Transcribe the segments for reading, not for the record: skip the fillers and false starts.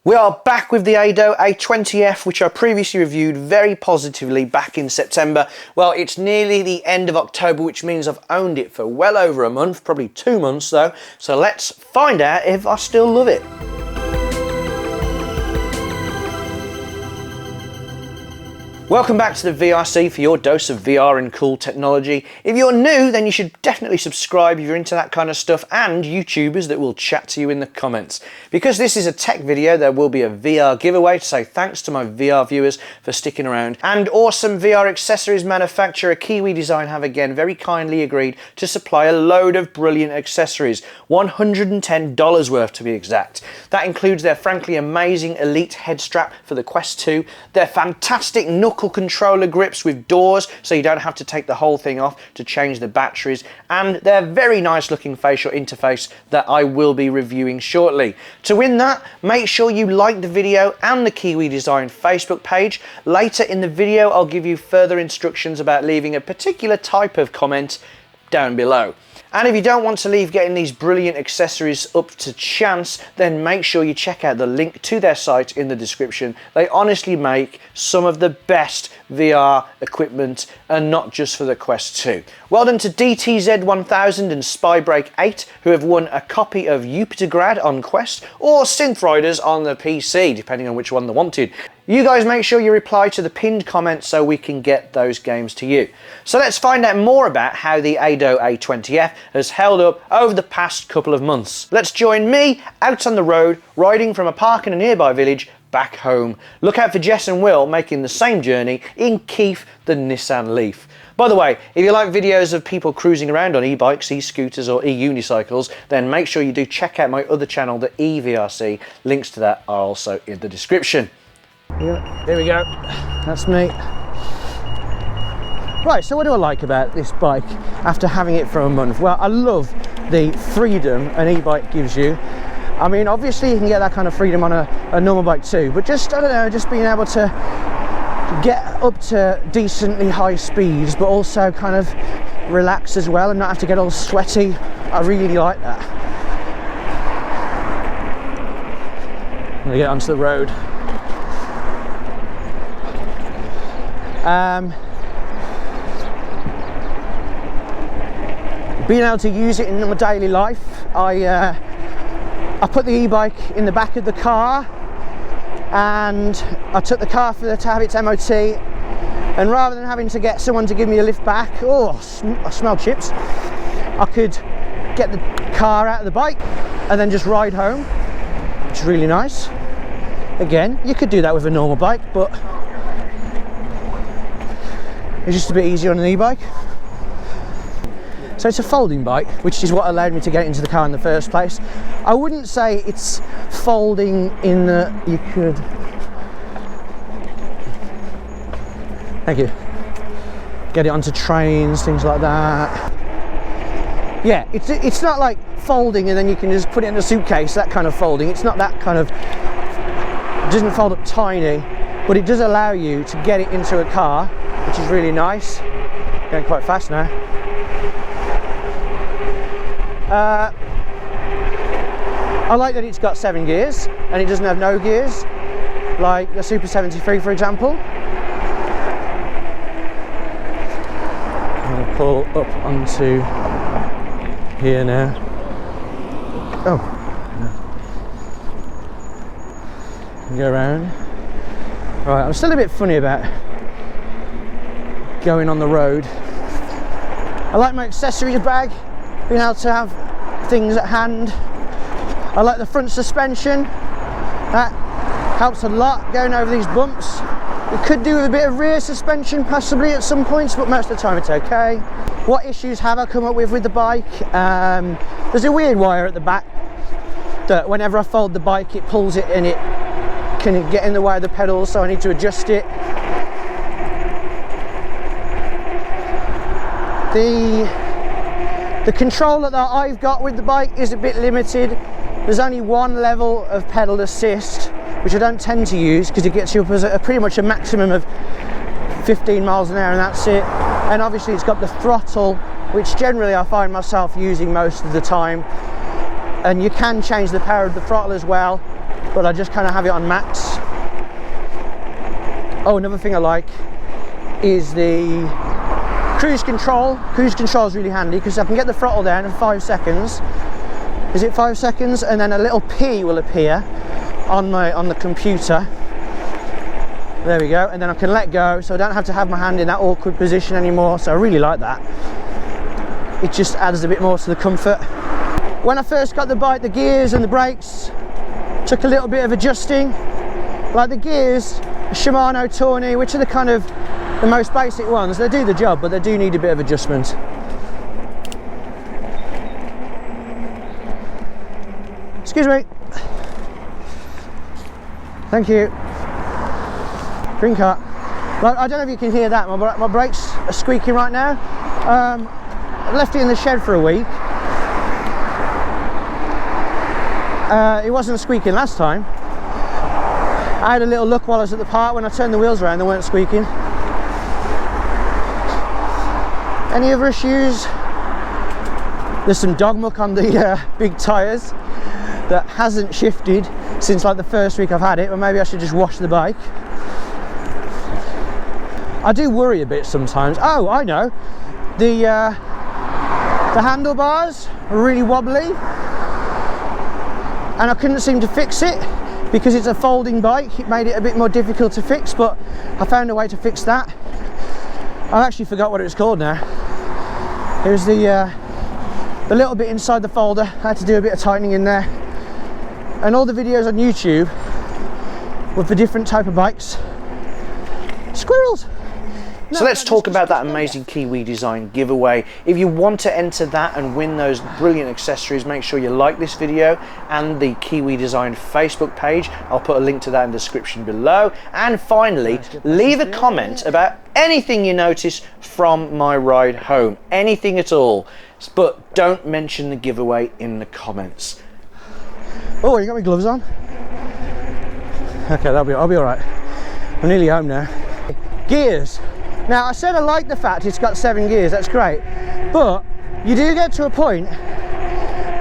We are back with the Ado A20F, which I previously reviewed very positively back in September. Well, it's nearly the end of October, which means I've owned it for well over a month, probably 2 months though. So let's find out if I still love it. Welcome back to the VRC for your dose of VR and cool technology. If you're new, then you should definitely subscribe if you're into that kind of stuff, and YouTubers that will chat to you in the comments. Because this is a tech video, there will be a VR giveaway to say thanks to my VR viewers for sticking around. And awesome VR accessories manufacturer Kiwi Design have again very kindly agreed to supply a load of brilliant accessories, $110 worth to be exact. That includes their frankly amazing Elite head strap for the Quest 2, their fantastic knuckle controller grips with doors so you don't have to take the whole thing off to change the batteries, and their very nice looking facial interface that I will be reviewing shortly. To win that, make sure you like the video and the Kiwi Design Facebook page. Later in the video I'll give you further instructions about leaving a particular type of comment down below. And if you don't want to leave getting these brilliant accessories up to chance, then make sure you check out the link to their site in the description. They honestly make some of the best VR equipment, and not just for the Quest 2. Well done to DTZ1000 and Spybreak 8, who have won a copy of Jupitergrad on Quest, or Synth Riders on the PC, depending on which one they wanted. You guys make sure you reply to the pinned comment so we can get those games to you. So let's find out more about how the Ado A20F has held up over the past couple of months. Let's join me out on the road, riding from a park in a nearby village back home. Look out for Jess and Will making the same journey in Keith, the Nissan Leaf. By the way, if you like videos of people cruising around on e-bikes, e-scooters or e-unicycles, then make sure you do check out my other channel, the eVRC. Links to that are also in the description. Yeah, there we go, that's me. Right, so what do I like about this bike after having it for a month? Well, I love the freedom an e-bike gives you. I mean, obviously you can get that kind of freedom on a normal bike too, but just, I don't know, just being able to get up to decently high speeds, but also kind of relax as well and not have to get all sweaty. I really like that. I'm gonna get onto the road. Being able to use it in my daily life, I put the e-bike in the back of the car, and I took the car to have its MOT, and rather than having to get someone to give me a lift back, oh, I smell chips, I could get the car out of the bike and then just ride home, which is really nice. Again, you could do that with a normal bike, but it's just a bit easier on an e-bike. So it's a folding bike, which is what allowed me to get into the car in the first place. I wouldn't say it's folding in that you could... Thank you. Get it onto trains, things like that. Yeah, it's not like folding and then you can just put it in a suitcase, that kind of folding. It's not that kind of... It doesn't fold up tiny, but it does allow you to get it into a car, which is really nice. Going quite fast now. I like that it's got 7 gears and it doesn't have no gears like the Super 73, for example. I'm going to pull up onto here now. Oh, no. Go around. Right, I'm still a bit funny about going on the road. I like my accessories bag, being able to have things at hand. I like the front suspension, that helps a lot going over these bumps. You could do with a bit of rear suspension possibly at some points, but most of the time it's okay. What issues have I come up with the bike? There's a weird wire at the back that whenever I fold the bike it pulls it and it can get in the way of the pedals, so I need to adjust it. The controller that I've got with the bike is a bit limited. There's only one level of pedal assist, which I don't tend to use because it gets you up as pretty much a maximum of 15 miles an hour, and that's it. And obviously it's got the throttle, which generally I find myself using most of the time. And you can change the power of the throttle as well, but but I just kind of have it on max. Oh, another thing I like is the cruise control. Cruise control is really handy because I can get the throttle down in 5 seconds. Is it 5 seconds? And then a little P will appear on the computer. There we go. And then I can let go, so I don't have to have my hand in that awkward position anymore. So I really like that. It just adds a bit more to the comfort. When I first got the bike, the gears and the brakes took a little bit of adjusting. Like the gears, Shimano, Tawny, which are the kind of the most basic ones. They do the job, but they do need a bit of adjustment. Excuse me. Thank you. Green car. Right, I don't know if you can hear that. My brakes are squeaking right now. I left it in the shed for a week. It wasn't squeaking last time. I had a little look while I was at the park. When I turned the wheels around, they weren't squeaking. Any other issues? There's some dog muck on the big tyres that hasn't shifted since like the first week I've had it, or maybe I should just wash the bike. I do worry a bit sometimes. Oh, I know. The handlebars are really wobbly, and I couldn't seem to fix it because it's a folding bike. It made it a bit more difficult to fix, but I found a way to fix that. I actually forgot what it was called now. It was the little bit inside the folder. I had to do a bit of tightening in there. And all the videos on YouTube were for different type of bikes. Squirrels! So let's talk about that amazing Kiwi design giveaway. If you want to enter that and win those brilliant accessories, make sure you like this video and the Kiwi Design Facebook page. I'll put a link to that in the description below. And finally, leave a comment about anything you notice from my ride home. Anything at all. But don't mention the giveaway in the comments. Oh, you got my gloves on? Okay, I'll be all right. I'm nearly home now. Gears. Now, I said I like the fact it's got 7 gears, that's great. But you do get to a point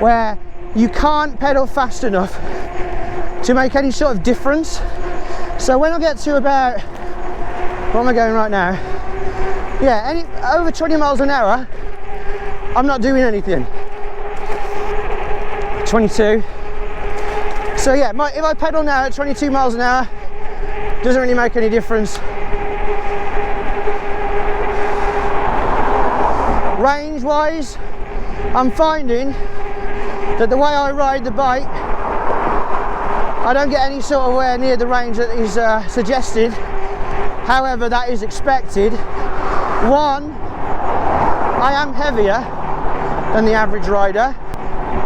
where you can't pedal fast enough to make any sort of difference. So when I get to about, what am I going right now? Yeah, over 20 miles an hour, I'm not doing anything. 22. So yeah, if I pedal now at 22 miles an hour, doesn't really make any difference. Range wise, I'm finding that the way I ride the bike, I don't get any sort of way near the range that is suggested. However, that is expected. One, I am heavier than the average rider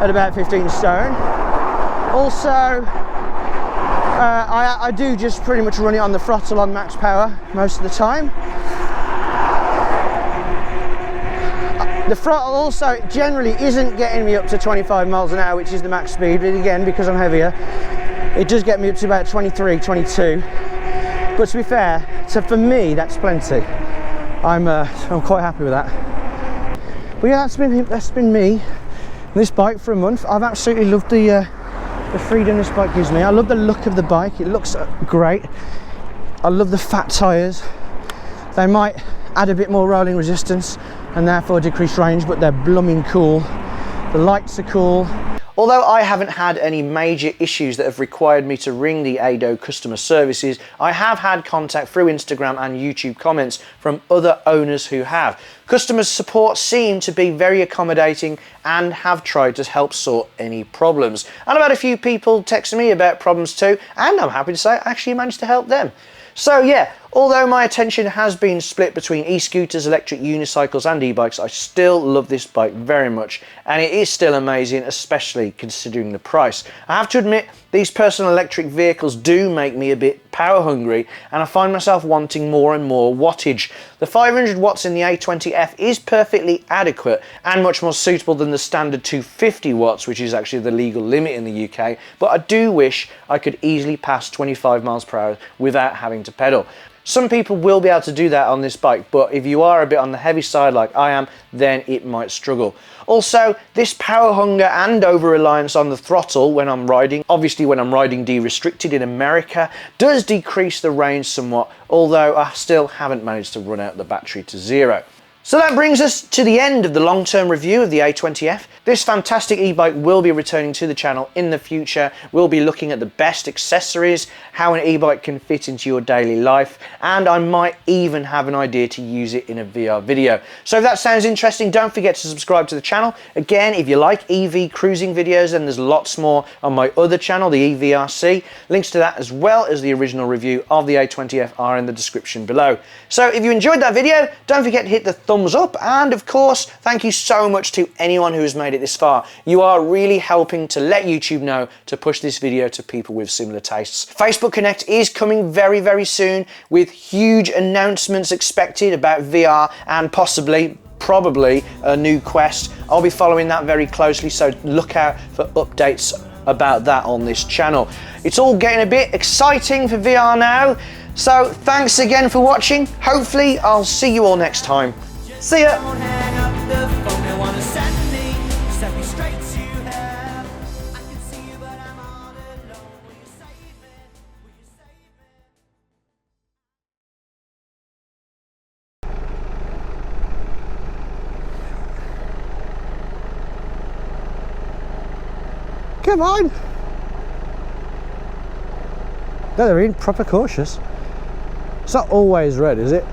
at about 15 stone. Also, I do just pretty much run it on the throttle on max power most of the time. The throttle also generally isn't getting me up to 25 miles an hour, which is the max speed, but again, because I'm heavier, it does get me up to about 23, 22. But to be fair, so for me, that's plenty. I'm quite happy with that. But yeah, that's been me, this bike for a month. I've absolutely loved the freedom this bike gives me. I love the look of the bike, it looks great. I love the fat tyres. They might add a bit more rolling resistance and therefore decrease range, but they're blooming cool. The lights are cool. Although I haven't had any major issues that have required me to ring the Ado customer services, I have had contact through Instagram and YouTube comments from other owners who have. Customer support seem to be very accommodating and have tried to help sort any problems. And I've had a few people texting me about problems too, and I'm happy to say I actually managed to help them. So yeah, although my attention has been split between e-scooters, electric unicycles and e-bikes, I still love this bike very much, and it is still amazing, especially considering the price. I have to admit, these personal electric vehicles do make me a bit power hungry, and I find myself wanting more and more wattage. The 500 watts in the A20F is perfectly adequate and much more suitable than the standard 250 watts, which is actually the legal limit in the UK, but I do wish I could easily pass 25 miles per hour without having to pedal. Some people will be able to do that on this bike, but if you are a bit on the heavy side like I am, then it might struggle. Also, this power hunger and over-reliance on the throttle when I'm riding, obviously when I'm riding de-restricted in America, does decrease the range somewhat, although I still haven't managed to run out the battery to zero. So that brings us to the end of the long-term review of the A20F. This fantastic e-bike will be returning to the channel in the future. We'll be looking at the best accessories, how an e-bike can fit into your daily life, and I might even have an idea to use it in a VR video. So if that sounds interesting, don't forget to subscribe to the channel. Again, if you like EV cruising videos, then there's lots more on my other channel, the EVRC. Links to that as well as the original review of the A20F are in the description below. So if you enjoyed that video, don't forget to hit the thumbs up, and of course, thank you so much to anyone who has made it this far. You are really helping to let YouTube know to push this video to people with similar tastes. Facebook Connect is coming very, very soon with huge announcements expected about VR and probably a new Quest. I'll be following that very closely, so look out for updates about that on this channel. It's all getting a bit exciting for VR now, so thanks again for watching. Hopefully I'll see you all next time. See ya! Come on! They're being proper cautious. It's not always red, is it?